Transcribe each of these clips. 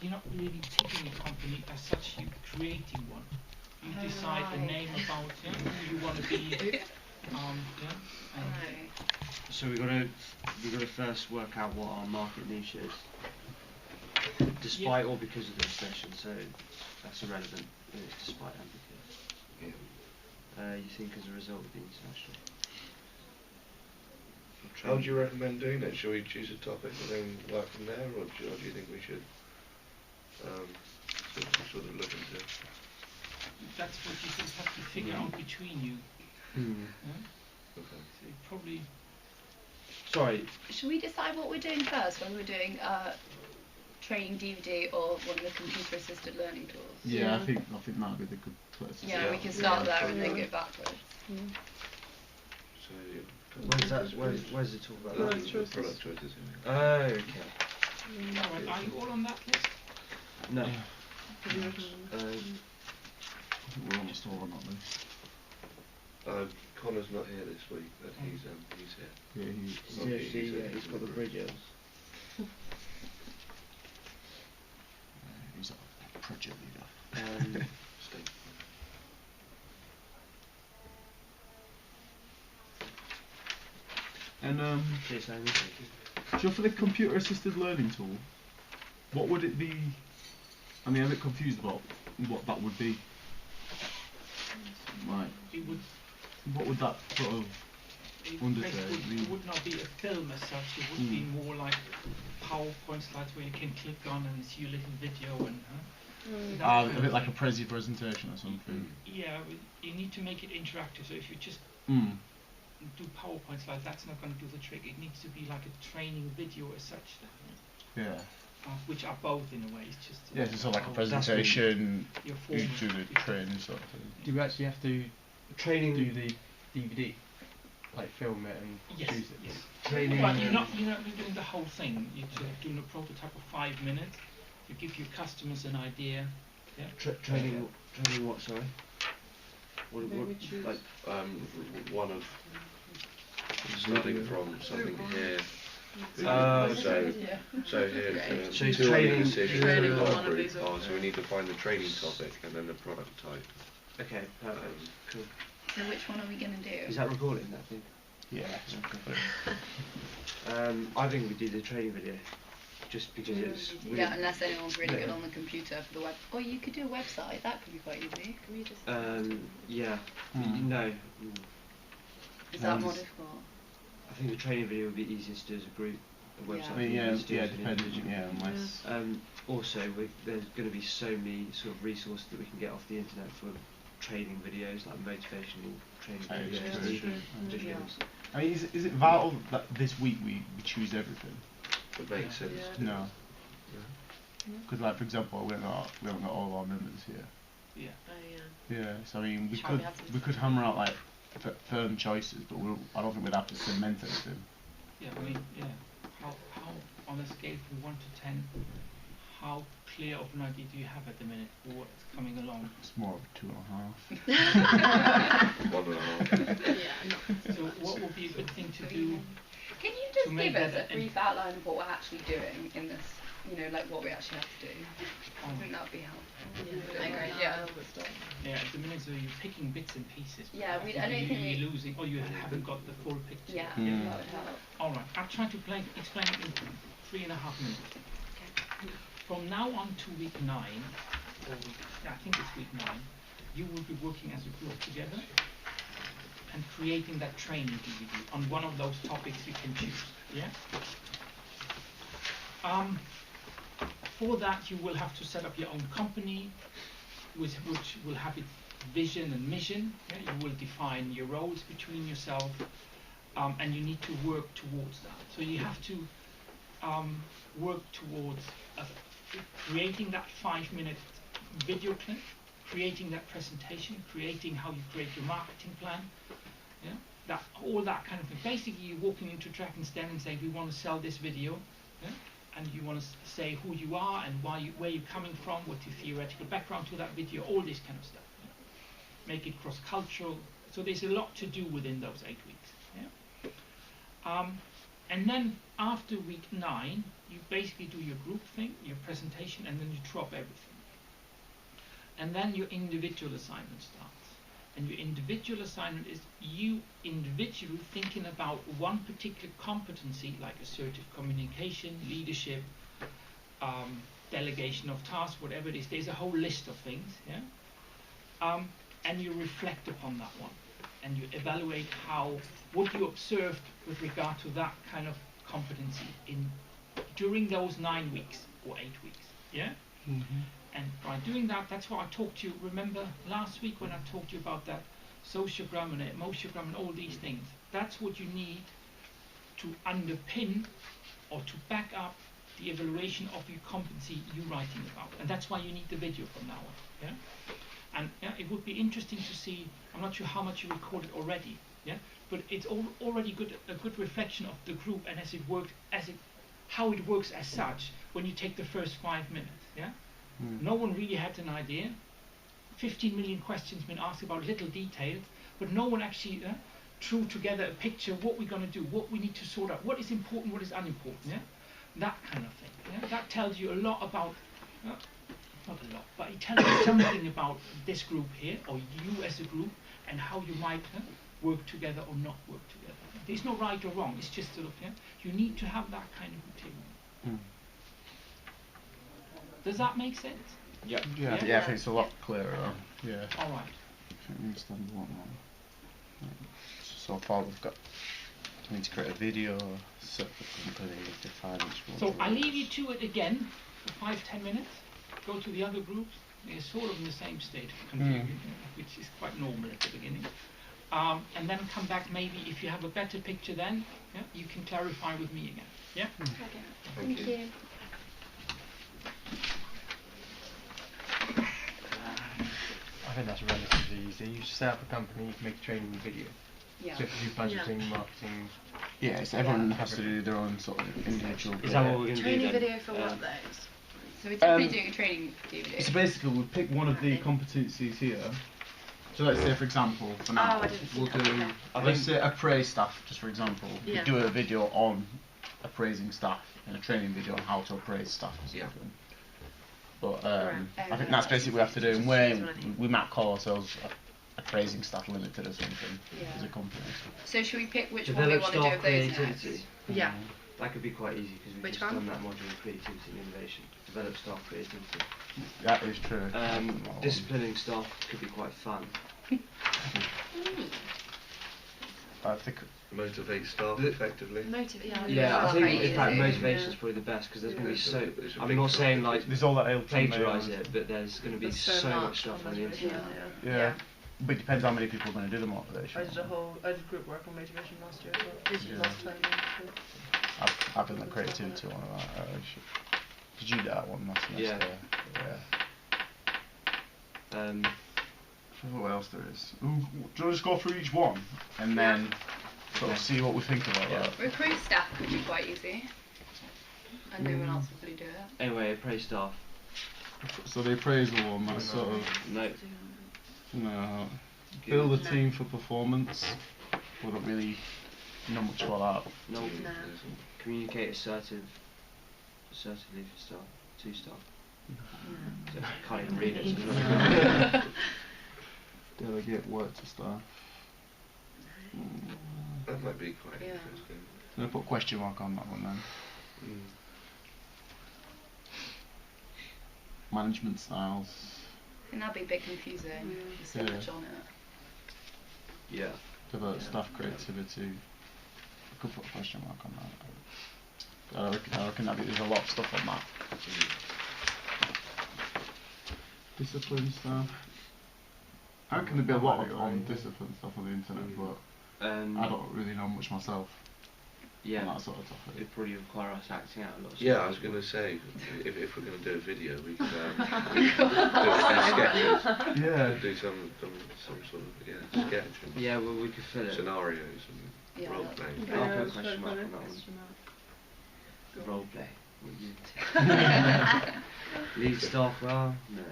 you're not really picking a company as such, you're creating one. You decide a name about who you want to be. So we've got to first work out what our market niche is, despite or because of this session. So that's irrelevant. It's despite and because. You think as a result of the international. How do you recommend doing it? Shall we choose a topic and then work from there, or do you think we should sort of look into? That's what you just have to figure out between you. Okay. So probably. Sorry. Should we decide what we're doing first? Whether we're doing training DVD or one of the computer-assisted learning tools? Yeah, I think that would be the good place. Yeah, we can start there and then go backwards. So where's the talk about product choices? Oh, okay. Alright, are you all on that list? No. I think we're almost all on that list. Connor's not here this week, but he's here. Yeah, he's got the bridges. He's a project leader. And so for the computer assisted learning tool, what would it be? I mean, I'm a bit confused about what that would be. Right. What would that sort of undertake? It would not be a film as such. It would be more like PowerPoint slides where you can click on and see a little video and. A bit like a Prezi presentation or something. Yeah, you need to make it interactive. So if you just do PowerPoint slides, that's not going to do the trick. It needs to be like a training video as such. Yeah. Which are both in a way. It's just. Yeah, it's sort of like a presentation. You do the training sort of thing. Do we actually have to do the DVD? Like film it and choose it? Yes. Training. But you're not doing the whole thing. You're doing a prototype of 5 minutes. You give your customers an idea. Yeah. Training what? Sorry. What like one of starting from something here. So here, so training. So we need to find the training topic and then the product type. Okay, perfect. Cool. So which one are we going to do? Is that recording that thing? Yeah. Okay. I think we do the training video, just because it's. Really unless anyone's really good on the computer for the web. Or you could do a website. That could be quite easy. Can we just? Yeah. No. Is that more difficult? I think the training video would be easiest to do as a group. A website. Depending. Unless. Also, there's going to be so many sort of resources that we can get off the internet for training videos, like motivational training videos. I mean, is it vital that this week we choose everything? It makes sense. No. Because, like, for example, we haven't got all of our members here. Yeah. Yeah. So I mean, we could hammer out like firm choices, but I don't think we'd have to cement anything. Yeah. I mean, how on a scale from 1 to 10, how clear of an idea do you have at the minute for what's coming along? It's more of 2.5. 1.5. So what would be a good thing to do? Can you just give us a brief outline of what we're actually doing in this? Like what we actually have to do. I think that would be helpful. Yeah. At the minute, so you're picking bits and pieces. Yeah, I don't think you're losing, or you haven't got the full picture. Yeah, that would help. All right. I'll try to explain it in 3.5 minutes. Okay. From now on to week 9, I think it's week 9, you will be working as a group together and creating that training DVD on one of those topics you can choose. Yeah. For that, you will have to set up your own company, which will have its vision and mission. Yeah? You will define your roles between yourself, and you need to work towards that. So you have to work towards creating that 5-minute video clip, creating that presentation, creating how you create your marketing plan. Yeah? All that kind of thing. Basically, you're walking into Track and Stand and saying, we want to sell this video. Yeah? And you want to say who you are and where you're coming from, what's your theoretical background to that video, all this kind of stuff. Yeah? Make it cross-cultural. So there's a lot to do within those 8 weeks. Yeah? And then after week 9, you basically do your group thing, your presentation, and then you drop everything. And then your individual assignment starts. And your individual assignment is you individually thinking about one particular competency, like assertive communication, leadership, delegation of tasks, whatever it is. There's a whole list of things, yeah. And you reflect upon that one, and you evaluate what you observed with regard to that kind of competency during those 9 weeks or 8 weeks, yeah. And by doing that, that's what I talked to you. Remember last week when I talked to you about that sociogram and emotiogram and all these things? That's what you need to underpin or to back up the evaluation of your competency you're writing about. And that's why you need the video from now on. Yeah? And it would be interesting to see, I'm not sure how much you recorded already, yeah? But it's already a good reflection of the group and how it works as such when you take the first 5 minutes. Yeah? No one really had an idea. 15 million questions been asked about little details, but no one actually threw together a picture of what we're going to do, what we need to sort out, what is important, what is unimportant. Yeah? That kind of thing. Yeah? That tells you a lot about, not a lot, but it tells you something about this group here, or you as a group, and how you might work together or not work together. There's no right or wrong, it's just sort of, you need to have that kind of material. Does that make sense? Yeah, I think it's a lot clearer. Yeah. All right. I understand what now. So far we've got, we need to create a video, set up a company, define which one. So I leave you to it again for 5-10 minutes. Go to the other groups. They're sort of in the same state of confusion, which is quite normal at the beginning. And then come back maybe if you have a better picture then, you can clarify with me again. Yeah? Okay. Thank you. I think that's relatively easy. You just set up a company, you can make a training video. Yeah. So if you do budgeting, marketing. Yeah, so everyone has to do their own sort of individual. Is that what we're going to do Training then? video for what though? So we're definitely doing a training DVD. So basically we'll pick one of the competencies here. So let's say for example, for now, we'll do, let's say appraise staff, just for example. We do a video on appraising staff and a training video on how to appraise staff or something. But I think that's basically what we have to do, and we might call ourselves appraising staff limited or something as a company. So should we pick which one we want to do of those next? Yeah. That could be quite easy because we've just done that module of creativity and innovation. Develop staff creativity. That is true. Disciplining staff could be quite fun. I think motivate staff effectively. Yeah, I think in fact motivation is probably the best because there's going to be so. I'm not saying like there's all that plagiarise it, but there's going to be so much stuff on the internet. Yeah. But it depends how many people are going to do the motivation. I did group work on motivation last year as well. Last time. I've done the creativity one of that. Did you do that one last semester? Yeah. What else there is? Do you want to just go through each one and then sort of see what we think about that? Recruit staff could be quite easy. And no one else will probably do it. Anyway, appraise staff. So the appraisal one, that's sort of... No. Build a team for performance. Wouldn't really know much about that. No. Communicate assertively for staff. To staff. So I can't even read it. Delegate work to staff. That might be quite interesting. I'm going to put question mark on that one then. Management styles. I think that'd be a bit confusing. There's so much on it. Yeah. Develop staff creativity. I could put a question mark on that. I reckon there's a lot of stuff on that. Discipline stuff. I reckon there'd be a lot on discipline stuff on the internet, but I don't really know much myself. Yeah, on that sort of topic. it'd probably require us acting out a lot of stuff. Yeah, I was going to say, if we're going to do a video, we could do sketches. Yeah. Do some sort of sketch and Yeah, well, we could fill it. scenarios and role playing. I'll put a question mark on that one. Role play. Lead staff well? No.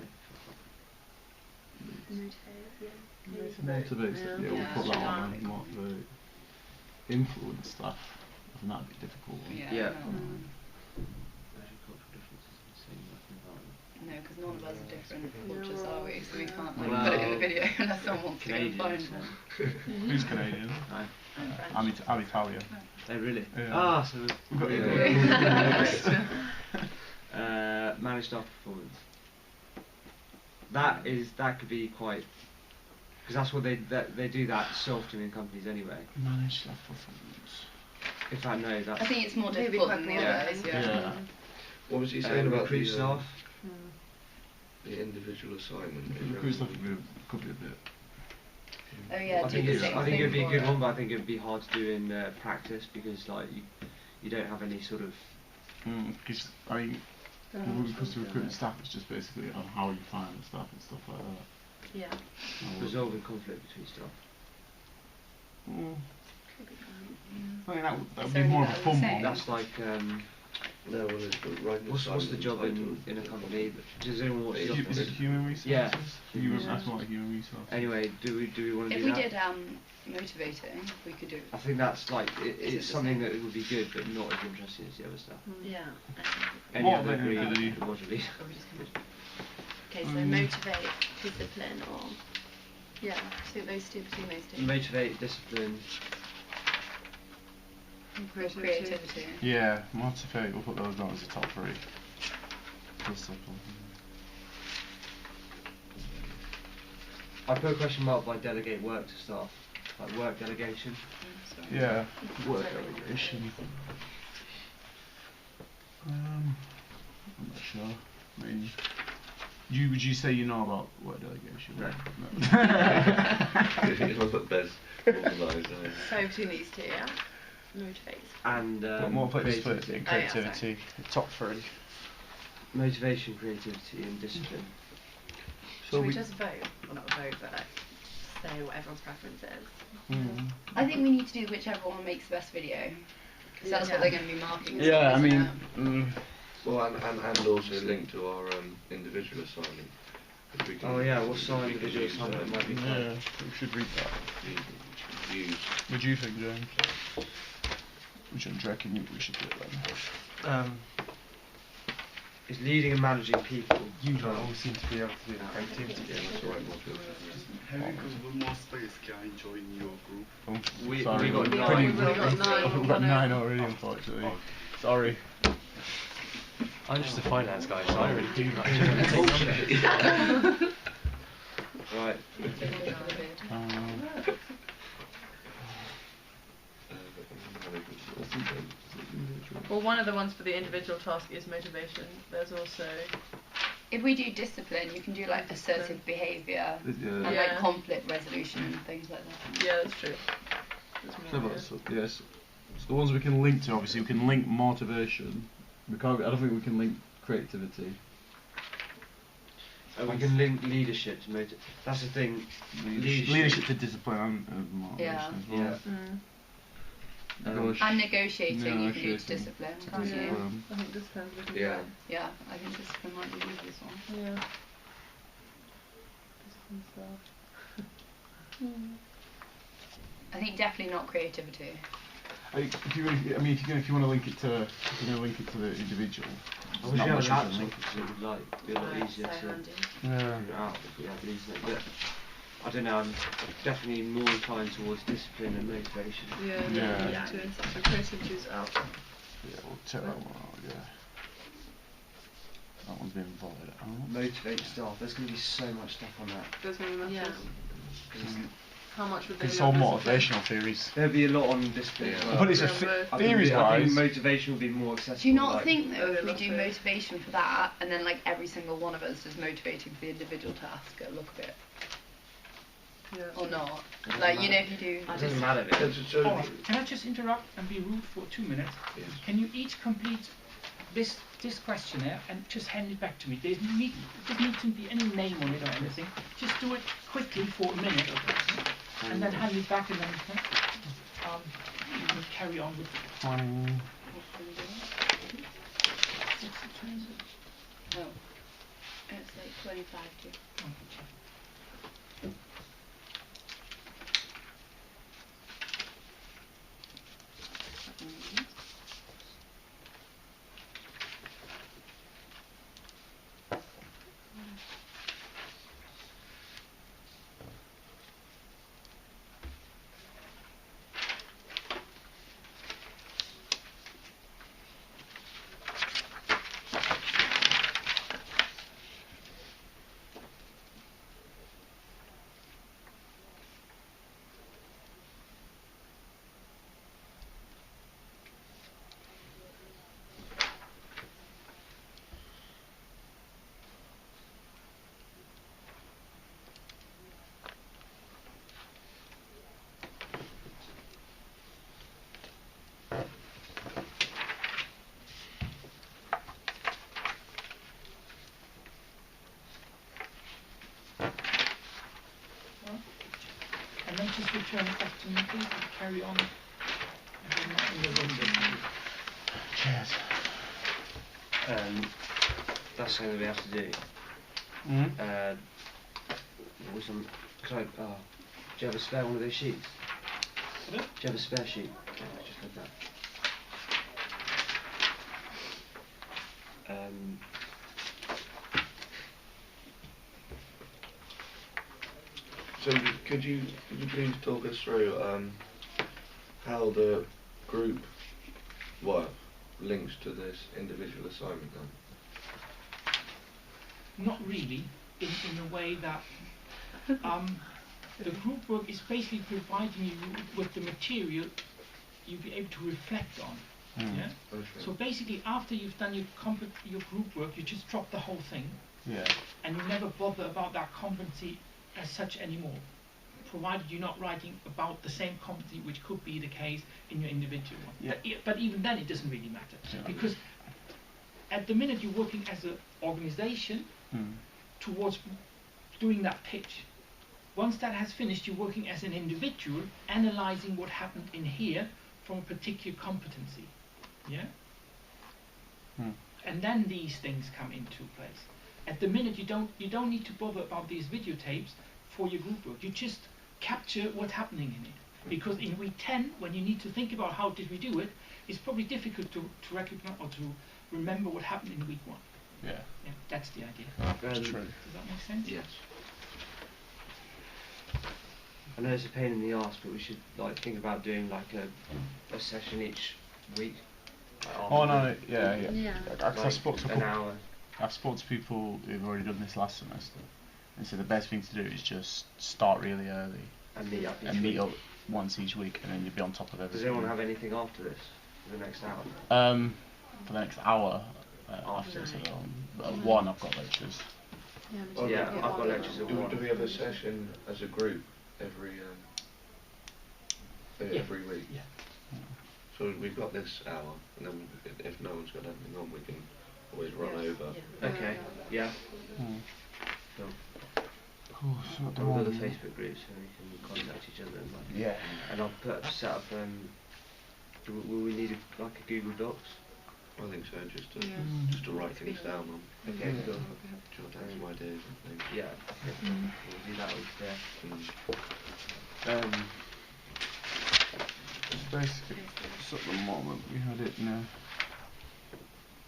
Motivate. Yeah, we'll put that one on. Motivate. Influence stuff. and that'd be difficult. Yeah. No. Cultural differences in the same working environment. No, because none of us are different cultures, No. are we? So we can't like, Well, put it in the video unless someone wants to go and find Canadians. them. Who's Canadian? I'm Italian. Oh, really? Yeah. Ah, so We've got managed staff performance. That could be quite, because that's what they do that so often in companies anyway. Managed staff performance. In fact, no, that's I think it's more Maybe difficult quite than the broad, others. yeah. Yeah. What was he saying about recruit the, staff. the individual assignment? Recruit staff could be a bit. Oh yeah, I do think the it's, same I think thing it'd be a for good it. one, but I think it'd be hard to do in practice because like you don't have any sort of. Because I mean, when it comes to recruiting staff, it's just basically on how you find the staff and stuff like that. Yeah. Resolving conflict between staff. I think that would Is be there more of any a that are the fun same? one. That's like No, well, it's right. what's the job in a company? Does anyone want to Is it human resources? Yeah. Human, that's not human resources. Anyway, do we want to If do we that? did motivating, we could do. I think that's like Is it it's the something same? that would be good, but not as interesting as the other stuff. Yeah. Any What other then degree do you- could modulate. Okay, so motivate, discipline, or yeah, so those two between those two. Motivate, discipline. Or creativity. Yeah, motivate. We'll put those down as the top three. Discipline. I put a question mark by delegate work to staff, like work delegation. Yeah, work delegation. I'm not sure. I mean, would you say you know about work delegation? No. You're not the best organised. So between these two, yeah. Motivate. And But more put split creativity. in Oh, yeah, creativity. The top three. Motivation, creativity, and discipline. Should we just vote? Well, not vote, but like say what everyone's preference is. I think we need to do whichever one makes the best video. Because that's what Yeah. they're going to be marking. Yeah, I isn't mean. it? Well, and also linked to our individual assignment. If we can- Oh yeah, what's we our can individual use, assignment might be fun. Yeah, we should read that. Use. What do you think, James? Which one do you reckon we should do it then? It's leading and managing people. You don't always seem to be able to do the creativity. Yeah, that's the right one. Have you got more space? Can I join your group? Oh, We sorry, got Yeah, nine. we've got 9. We've got 9 already, unfortunately. Oh. Sorry. I'm just a finance guy, so I don't really do much. Right. Well, one of the ones for the individual task is motivation. There's also If we do discipline, you can do like assertive behaviour and Yeah. like Yeah. conflict resolution and things like that. yeah, that's true. There's So, more, but, so, yes. So the ones we can link to, obviously, we can link motivation. We can't. I don't think we can link creativity. We can link leadership to motivate. That's the thing. Leadership to discipline and motivation Yeah. as well. Yeah. And negotiating, you can do to Negotiating. discipline, can't you? Discipline. I think discipline's looking Yeah. good. Yeah, I think discipline might be the easiest one. Yeah. Discipline stuff. I think definitely not creativity. If you want to link it to, the individual. I there's wish not we had a much we can laptop link it because it would like be a lot Right, easier so to handy. Yeah. figure out if we had the internet. But I don't know. I'm definitely more inclined towards discipline and motivation. Yeah, Yeah. yeah. So creativity's out. Yeah, we'll check that one out. Yeah. That one's been voted out. Motivate staff. There's going to be so much stuff on that. There's going to be Yeah. How much would they It's be all on motivational theories. There'll be a lot on discipline. Yeah. as well. But it's Yeah, a but- theories I think wise. motivation will be more accessible. Do you not like, think though, if we that's do it. motivation for that, and then like every single one of us does motivating for the individual task, it'll look a bit, Yeah. or not? doesn't Like, you know, matter. if you do. It doesn't matter. Yeah, Really. so- Alright, can I just interrupt and be rude for 2 minutes? Yes. Can you each complete this questionnaire and just hand it back to me? There's doesn't need to be any name on it or anything. Just do it quickly for a minute, and then hand it back, and then you can carry on with. Oh, it's like 25 to. just return it back to me, please, and carry on. If I'm not in the room, Cheers. That's something that we have to do. Do you have a spare one of those sheets? Pardon? Do you have a spare sheet? Okay, I just had that. So could you please talk us through how the group work links to this individual assignment then? Not really, in a way that the group work is basically providing you with the material you'll be able to reflect on. Yeah. Okay. So basically, after you've done your group work, you just drop the whole thing. Yeah. And you never bother about that competency as such anymore, provided you're not writing about the same competency, which could be the case in your individual one. Yeah. But even then, it doesn't really matter, because at the minute you're working as an organisation towards doing that pitch. Once that has finished, you're working as an individual, analysing what happened in here from a particular competency. Yeah? And then these things come into place. At the minute, you don't need to bother about these videotapes for your group work. You just capture what's happening in it. Because in week 10, when you need to think about how did we do it, it's probably difficult to recognize or to remember what happened in week 1. Yeah. Yeah, that's the idea. That's true. Does that make sense? Yes. I know it's a pain in the arse, but we should think about doing a session each week. Oh no, yeah. I spoke to an hour. I've spoken to people who've already done this last semester, and so the best thing to do is just start really early And meet up once each week, and then you'll be on top of everything. Does anyone have anything after this for the next hour? For the next hour, after this, one I've got lectures. Yeah, I've got lectures at 1. Do we have a session as a group every week? Yeah. So we've got this hour, and then if no one's got anything on, we can always run over. Okay. Yeah. Cool. We'll go to the Facebook group so we can contact each other and and I'll set up. Will we need a Google Docs? I think so, just to write things down on. Okay, cool. Jot down some ideas and things. Yeah. We'll do that with Basically, just at the moment we had it now.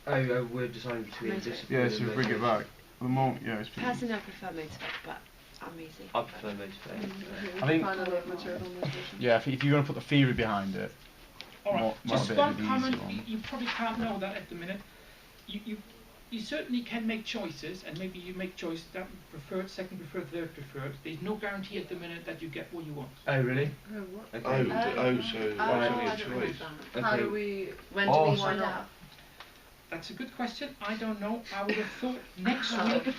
Oh, we're deciding between discipline. Yeah, so we bring it back. At the moment, yeah, it's pretty. Personally, I prefer motivate, but I'm easy. I prefer motivate. I think. Yeah, if you're going to put the theory behind it. Alright, just one comment. You probably can't know that at the minute. You certainly can make choices, and maybe you make choice that preferred, second preferred, third preferred. There's no guarantee at the minute that you get what you want. Oh, really? Oh, what? Okay. So it's only a choice. How do we? When do we find out? That's a good question. I don't know. I would have thought next week.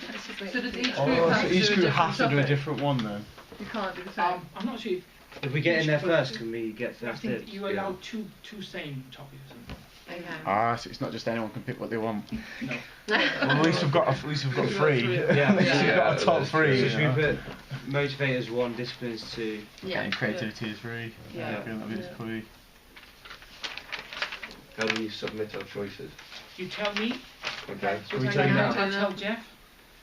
So does each group have to do a different one then? You can't do the same. I'm not sure. If we get in there first, can we get I first think dibs? you allow two same topics. Okay. So it's not just anyone can pick what they want. No. Well, at least we've got 3. Yeah, At least we've got a top 3. So should we put motivators 1, disciplines 2? Yeah. And creativity is 3. Yeah. How do we submit our choices? You tell me. Okay. Can we tell you now? I'll tell Jeff,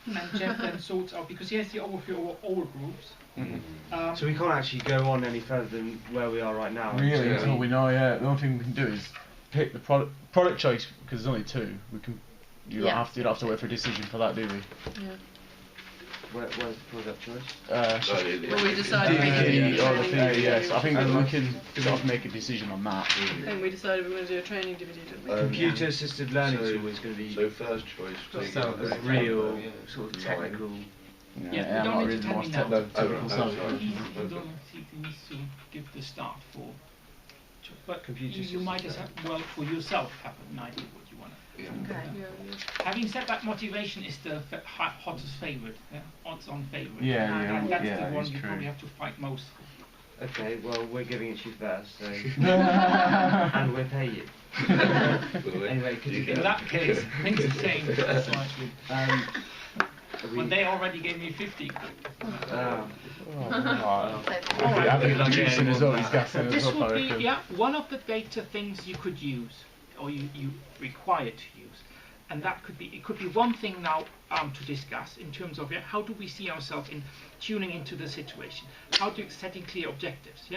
and Jeff then sorts out, because he has the overview of all groups. So we can't actually go on any further than where we are right now. Really, until we know. Yeah, the only thing we can do is pick the product choice, because there's only 2. We can. You don't have to wait for a decision for that, do we? Yeah. Where's the product choice? Well, we decided DVD or the theory, yes. I think we can sort of make a decision on that. I think we decided we were going to do a training DVD, didn't we? Computer assisted learning tool is going to be So first choice. a real sort of technical. Yeah, I'm not really the most technical stuff. He needs to give the start for. But Computer you might as well for yourself have an idea what you want to. Okay. Having said that, motivation is the hottest favourite, odds-on favourite. Yeah, and that's yeah, the one it's you true. probably have to fight most for. Okay, well we're giving it to you first, so and we'll pay you. Anyway, could you In get that case, things have changed slightly. When they already gave me 50. This would be one of the data things you could use, or you require to use, and that could be one thing now to discuss in terms of how do we see ourselves in tuning into the situation, how do setting clear objectives,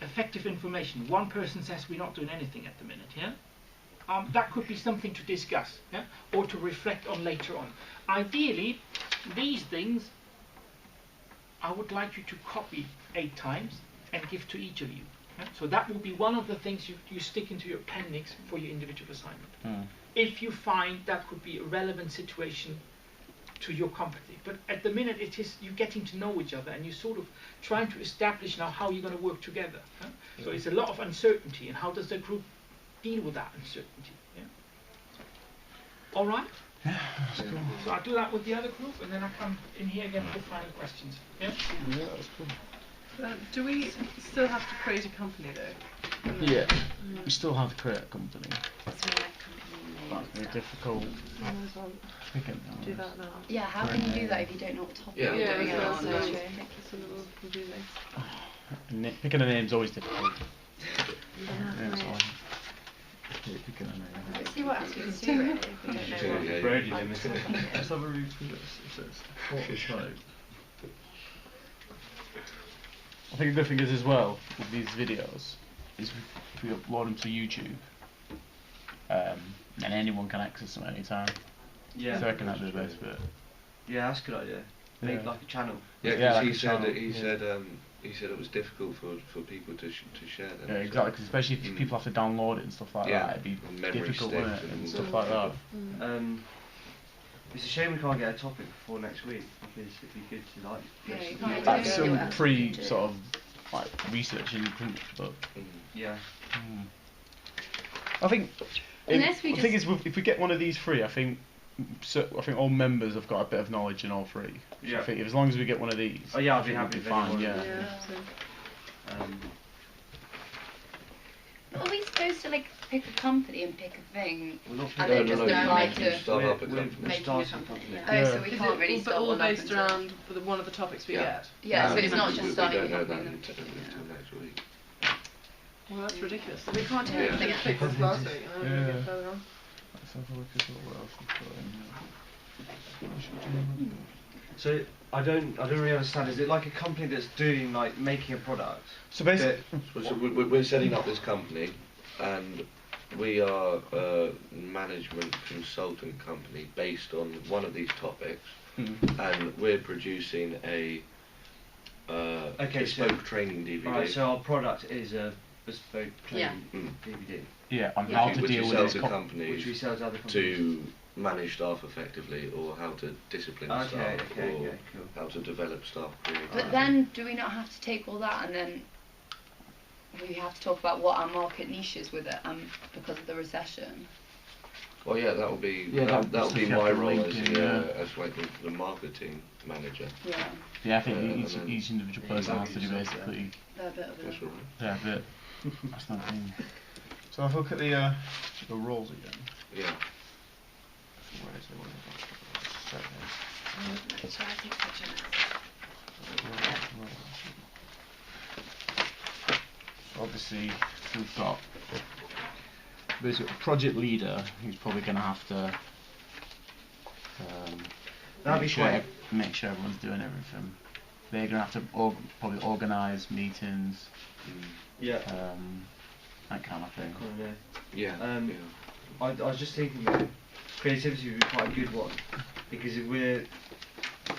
effective information. One person says we're not doing anything at the minute, that could be something to discuss, or to reflect on later on. Ideally, these things I would like you to copy 8 times and give to each of you. So that will be one of the things you stick into your appendix for your individual assignment. If you find that could be a relevant situation to your company. But at the minute it is you getting to know each other and you sort of trying to establish now how you're going to work together. So it's a lot of uncertainty, and how does the group deal with that uncertainty? All right? Yeah, that's cool. So I'll do that with the other group, and then I come in here again for final questions. Yeah, that's cool. Do we still have to create a company though? Yeah, we still have to create a company. That's very difficult. Do that now. Yeah, how can you do that if you don't know what topic Yeah. you're doing it on? Picking a name's always difficult. Let's see what else we can do. Brady limited. Let's have a read through this. It says prototype. I think the good thing is as well with these videos is if we upload them to YouTube, and anyone can access them anytime. Yeah. So I reckon that'd be the best bit. Yeah, that's a good idea. Make like a channel. Yeah, because like he a said channel, he said it was difficult for people to share them. Yeah, exactly. Cause especially if people have to download it and stuff like that, it'd be difficult, wouldn't it, and stuff like that. It's a shame we can't get a topic before next week, because it'd be good to like. That's some sort of like research in group, but yeah. I think. Unless we the thing is, if we get one of these free, I think all members have got a bit of knowledge in all 3. Yeah. I think as long as we get one of these, Oh yeah, I'll be we'll happy. be fine. Yeah. But are we supposed to like pick a company and pick a thing, We're not and then just apply you to start up a we're company. making a starting company? company. Oh, so we can't really but start all one up based until- around one of the topics we get. Yeah, so it's not we just starting a don't know company. that then- until next week. Well, that's ridiculous. We can't do Yeah. anything. Pick this last week and then we get further on. Let's have a look at what else we've got in here. So I don't really understand. Is it like a company that's doing like making a product? So basically, So we're setting up this company, and we are a management consultant company based on one of these topics, and we're producing a bespoke training DVD. Right, so our product is a bespoke training DVD. yeah, on how to which deal we with sell this. to companies Which we sell to other companies. to manage staff effectively, or how to discipline staff, or cool. how to develop staff creatively. But then, do we not have to take all that and then we have to talk about what our market niche is with it, because of the recession? Well, yeah, that will be that'll be my role as like the marketing manager. Yeah. Yeah, I think each individual person has to do basically. They're a bit of That's a... right. Yeah, a bit. That's not thing. So I've look at the roles again. Yeah. Where is it? Make sure I take a picture now. Obviously, we've got basically a project leader who's probably going to have to make sure everyone's doing everything. They're going to have to probably organise meetings, Yeah. that kind of thing. Yeah. I was just thinking that creativity would be quite a good one, because if we're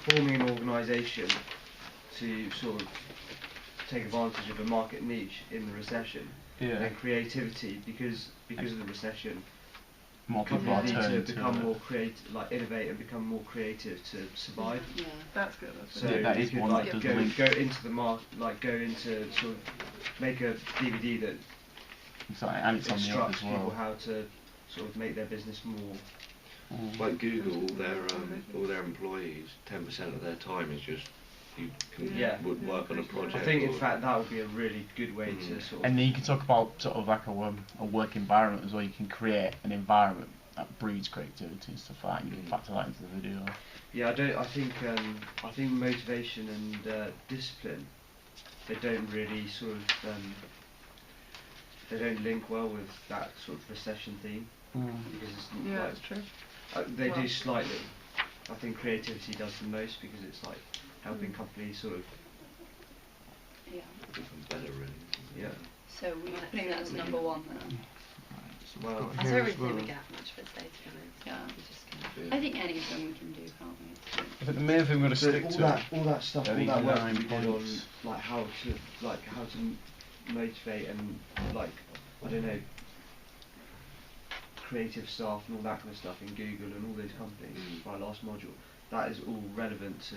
forming an organisation to sort of take advantage of a market niche in the recession, then creativity, because of the recession, more people are companies need turning to become more creative, like innovate and become more creative to survive. Yeah. That's good. So that we is could one like that go does into the go into sort of make a DVD that and it's on the up instructs as people well. how to sort of make their business more. Like Google, all their employees, 10% of their time is just would work on a project. I think in fact that would be a really good way to sort of. And then you can talk about sort of like a work environment as well. You can create an environment that breeds creativity and stuff like that. You can factor that into the video. Yeah, I think motivation and discipline, they don't really sort of they don't link well with that sort of recession theme. Because it's Yeah, like, that's true. they do slightly. I think creativity does the most because it's like helping companies sort of become better, really. Yeah. So we're putting that as number 1 then. Well, I don't really think we get much for today, to be honest. Yeah. We just I think any of them we can do, can't we? I think the main thing we're going to stick all to. all that stuff, all these that work 9 we did on points. like how to motivate and like I don't know creative staff and all that kind of stuff in Google and all those companies for our last module. That is all relevant to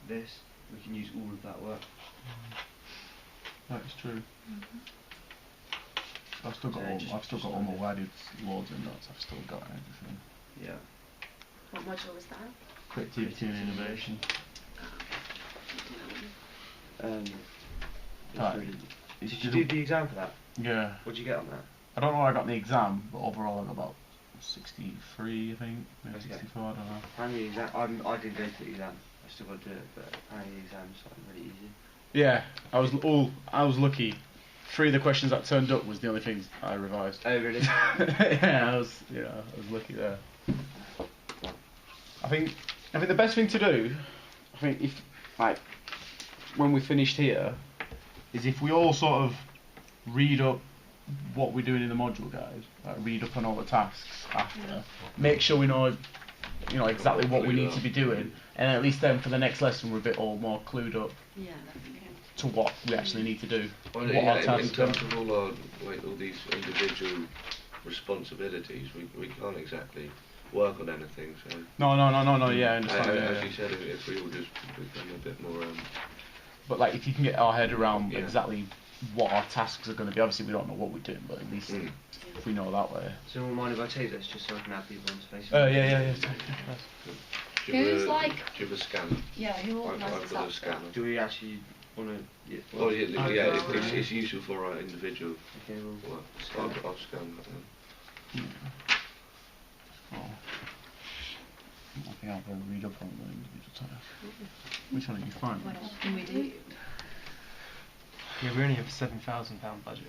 this. We can use all of that work. That's true. I've still got all my wedded loads and notes. I've still got everything. Yeah. What module was that? Creativity and innovation. Did you do the exam for that? Yeah. What did you get on that? I don't know what I got in the exam, but overall I got about 63, I think, maybe Okay. 64, I don't know. Apparently the exam, I didn't go to the exam. I still got to do it, but apparently the exam's like really easy. Yeah, I was lucky. 3 of the questions that turned up was the only things I revised. Oh really? Yeah, I was lucky there. I think the best thing to do, I think if like when we finished here, is if we all sort of read up what we're doing in the module, guys. Like read up on all the tasks after. Make sure we know, exactly what we need to be doing, and at least then for the next lesson we're a bit all more clued up to what we actually need to do. Well, what yeah, our tasks in terms are. of all these individual responsibilities, we can't exactly work on anything. So No. Yeah, I understand. as you said, if we all just become a bit more. But like, if you can get our head around exactly what our tasks are going to be, obviously we don't know what we're doing, but at least if we know that way. So don't mind if I take this just so I can have people on space? Yeah. Do you Who's have like? Do you have a scanner? Yeah, who I've organises got a that scanner. stuff? Do we actually want to? It's useful for our individual Okay, well, work. I'll scan that. I think I'll probably read up on the individual tasks. Which one did you find? What else can we do? Yeah, we only have a £7,000 budget,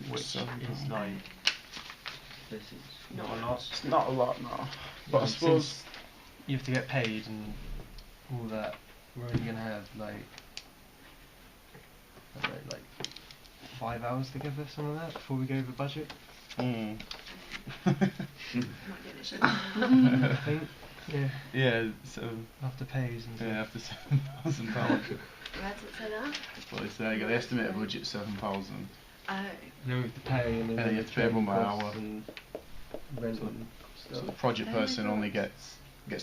which is £7,000. like this is not a lot. It's not a lot, no. But I suppose since you have to get paid and all that, we're only going to have like 5 hours together, something like that, before we go over budget. Mm. I think. Yeah. Yeah, so After pays and stuff. yeah, after £7,000. Where does it say that? But it's there. You got the estimated budget £7,000. Oh. And then we have to pay, and then Yeah, you have to pay one by costs hour. and rent So- and So stuff. the project person only gets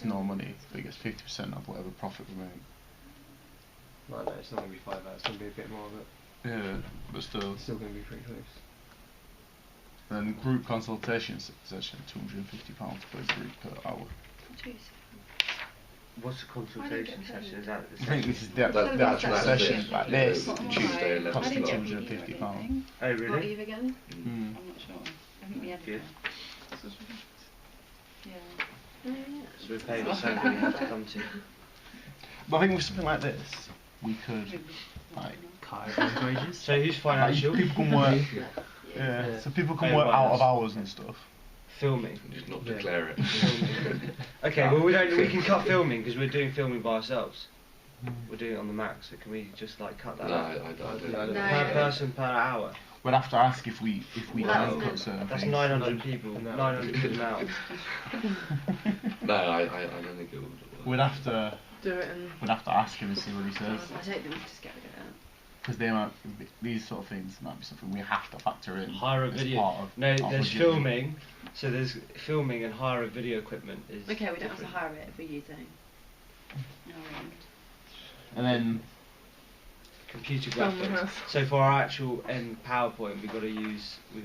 no money, but he gets 50% of whatever profit we make. Right, no, it's not going to be 5 hours, it's going to be a bit more of it. Yeah, but still. It's still going to be pretty close. And then group consultation session, £250 per group per hour. What's the consultation session? Is that I think this is the That- actual that's session, it. like this, Tuesday, 11 costing o'clock. £250. Oh What really? Eve again? Mm. I'm not sure. I think we had Good. Yeah. Oh, yeah. So we're paying the same we have to come to. But I think with something like this, we could, like, Car wages. So who's financial? people can work, yeah, so people can Oh, work right, out of that's- hours and stuff. Filming. Just not Yeah. declare it. Okay, well we can cut filming because we're doing filming by ourselves. We're doing it on the Mac, so can we just like cut that No, out? I don't. No. Per person per hour. We'd have to ask if we Well, can that's cut certain That's things. 900 people. No. 900 people an hour. No, I don't think it would. We'd have to Do it and ask him and see what he I says, don't think we just get rid of that. because these sort of things might be something we have to factor in. Hire a as video. part of No, our there's budgeting. filming. So there's filming and hire of video equipment is. Okay, we don't have to different. hire it if we're using. No, And then Computer Film graphics. rehearsal. So for our actual end PowerPoint, we got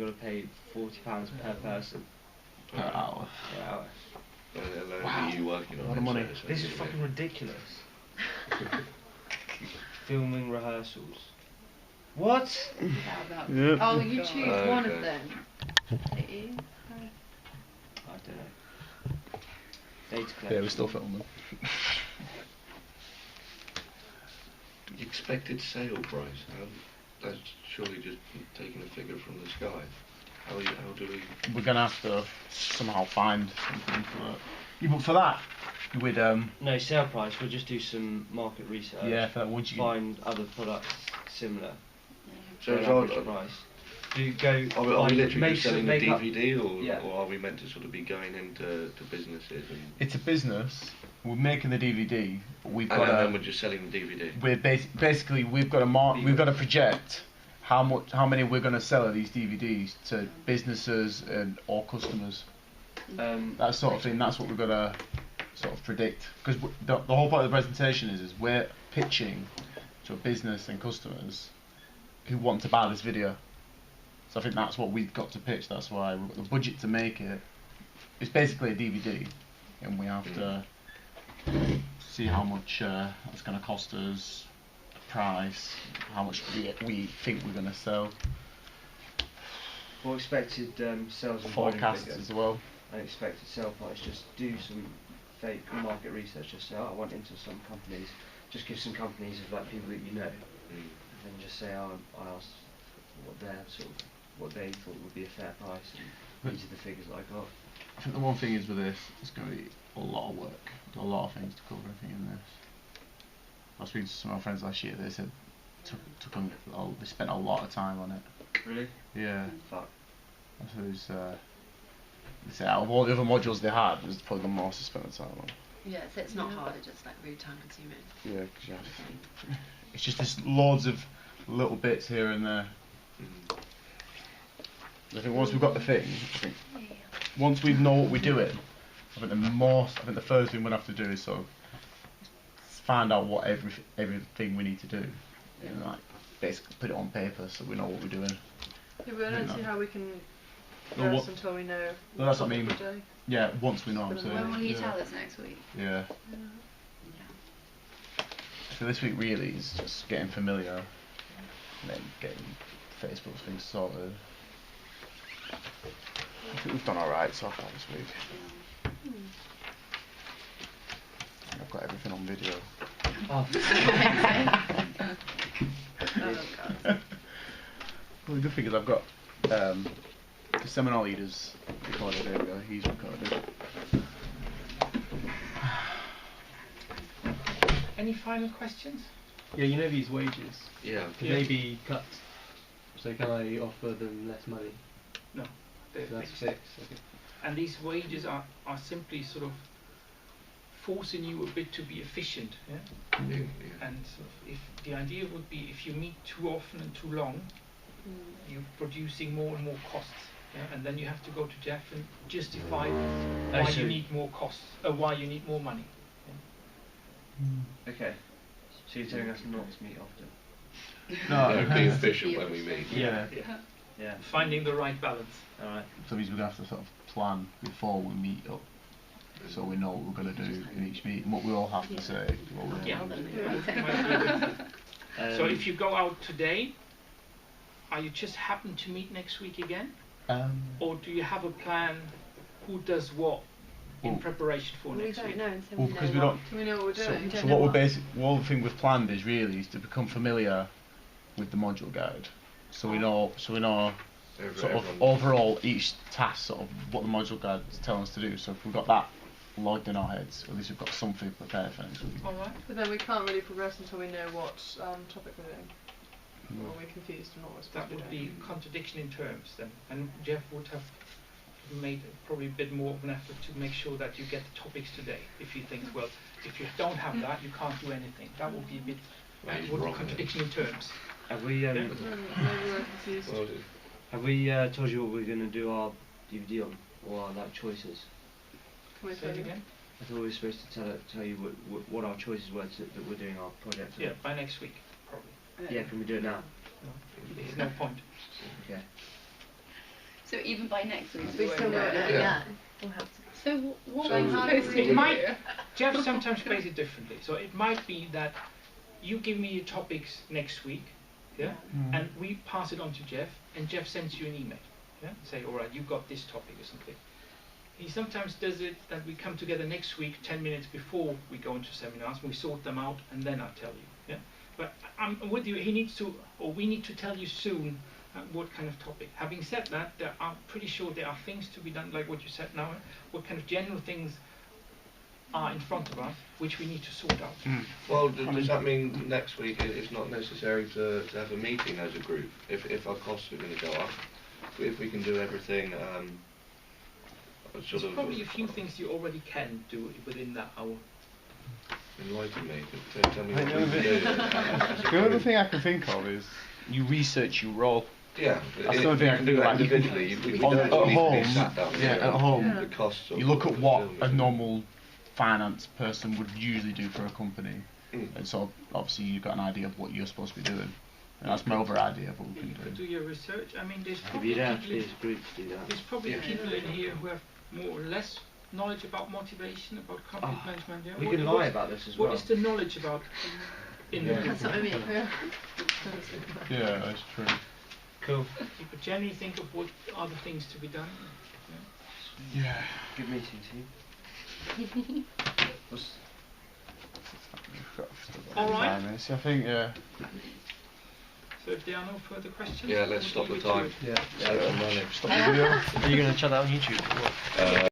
to pay £40 per person per hour. per hour. Wow. You working on A lot it, of money. so This is you know. fucking ridiculous. Filming rehearsals. What? Oh, you choose one of Okay. them. don't know. Data collection. Yeah, we're still filming. Expected sale price. That's surely just taking a figure from the sky. How do we? We're gonna have to somehow find something for that. Yeah, but for that, we'd No sale price. We'll just do some market research. Yeah, for that, would you find other products similar? So for an average price. Do you go? Are we literally just selling the makeup- DVD, or, Yeah. or are we meant to sort of be going into businesses and? It's a business. We're making the DVD. But we've And got then we're just selling the DVD. We're basically we've got we've got to project how many we're going to sell of these DVDs to businesses and or customers. That sort of thing. That's what we've got to sort of predict. Because the whole part of the presentation is we're pitching to a business and customers who want to buy this video. So I think that's what we've got to pitch. That's why we've got the budget to make it. It's basically a DVD, and we have to see how much it's going to cost us, the price, how much we think we're going to sell. For expected sales and Forecasts volume figures, as well. and expected sale price, just do some fake market research. Just say, I went into some companies, just give some companies of like people that you know, and then just say, I asked what they thought would be a fair price, and these are the figures that I got. I think the one thing is with this, it's going to be a lot of work. There's a lot of things to cover. I think in this. I was speaking to some of my friends last year. They said they spent a lot of time on it. Really? Yeah. Fuck. So it was, they said out of all the other modules they had, it was probably the most they spent the time on. Yeah, so it's not hard, it's just like really time consuming. Yeah, cause it's just there's loads of little bits here and there. I think once we've got the thing, once we know what we're doing, I think the first thing we'll have to do is sort of find out what everything we need to do, and like basically put it on paper so we know what we're doing. Yeah, we don't see how we can Well, progress until we know. Well, that's what I mean. we're doing. Yeah, once we know what I'm saying. When will you tell us next week? Yeah. So this week really is just getting familiar, and then getting Facebook's things sorted. I think we've done alright so far this week. I've got everything on video. Well, the good thing is I've got the seminar leaders recorded. There we go. He's recorded. Any final questions? Yeah, you know these wages. Yeah. Can they be cut? So can I offer them less money? No. So that's fixed. Okay. And these wages are simply sort of forcing you a bit to be efficient. Yeah? And sort of if the idea would be if you meet too often and too long, you're producing more and more costs. Yeah? And then you have to go to Jeff and justify why you need more costs, why you need more money. Okay. So you're telling us not to meet often? No, be efficient when we meet. Yeah. Yeah. Finding the right balance. Alright. So we're going to have to sort of plan before we meet up, so we know what we're going to do in each meeting, what we all have to say. What we're Yeah. So if you go out today, are you just happen to meet next week again? Or do you have a plan who does what in preparation for next week? We don't know until well, because we don't. Do we know what we're doing? So what we're one thing we've planned is really is to become familiar with the module guide, so we know sort of overall each task, sort of what the module guide is telling us to do. So if we've got that logged in our heads, at least we've got something prepared for next week. Alright. But then we can't really progress until we know what topic we're doing. Or we're confused on what we're supposed That to be would doing. be contradiction in terms then, and Jeff would have made probably a bit more of an effort to make sure that you get the topics today. If you think, well, if you don't have that, you can't do anything. That would be a bit contradiction in terms. Have we Maybe we're confused. have we told you what we're going to do our DVD on, or our like choices? Can we Say it again? I thought we were supposed to tell you what our choices were that we're doing our project on. Yeah, by next week, probably. Yeah, can we do it now? No, there's no point. Okay. So even by next week, We still won't know. Yeah. We'll have to. So what So are you supposed to It do? might, Jeff sometimes plays it differently. So it might be that you give me your topics next week, yeah, and we pass it on to Jeff, and Jeff sends you an email, yeah, say, all right, you've got this topic or something. he sometimes does it that we come together next week 10 minutes before we go into seminars, we sort them out, and then I'll tell you. Yeah? But I'm with you, he needs to, or we need to tell you soon what kind of topic. Having said that, I'm pretty sure there are things to be done, like what you said now, what kind of general things are in front of us, which we need to sort out. Well, does that mean next week it's not necessary to have a meeting as a group, if our costs are going to go up? If we can do everything There's probably a few things you already can do within that hour. Enlighten me. Tell me what we can do. The other thing I can think of is you research your role. Yeah, that's the only thing I can do. Like individually, we don't at need home, to be sat down. at home, the costs you look at what a normal finance person would usually do for a company, and so obviously you've got an idea of what you're supposed to be doing. And that's my other idea of what we can do. Do your research. I mean, there's probably people in here who have more or less knowledge about motivation, about conflict management. Yeah? We can lie about this as well. What is the knowledge about in the That's what I mean. Yeah, that's true. Cool. But generally think of what are the things to be done. Yeah. Good meeting to you. All right. I think, yeah. So if there are no further questions, let's stop the time. Yeah. Stop the video. Are you going to check that on YouTube?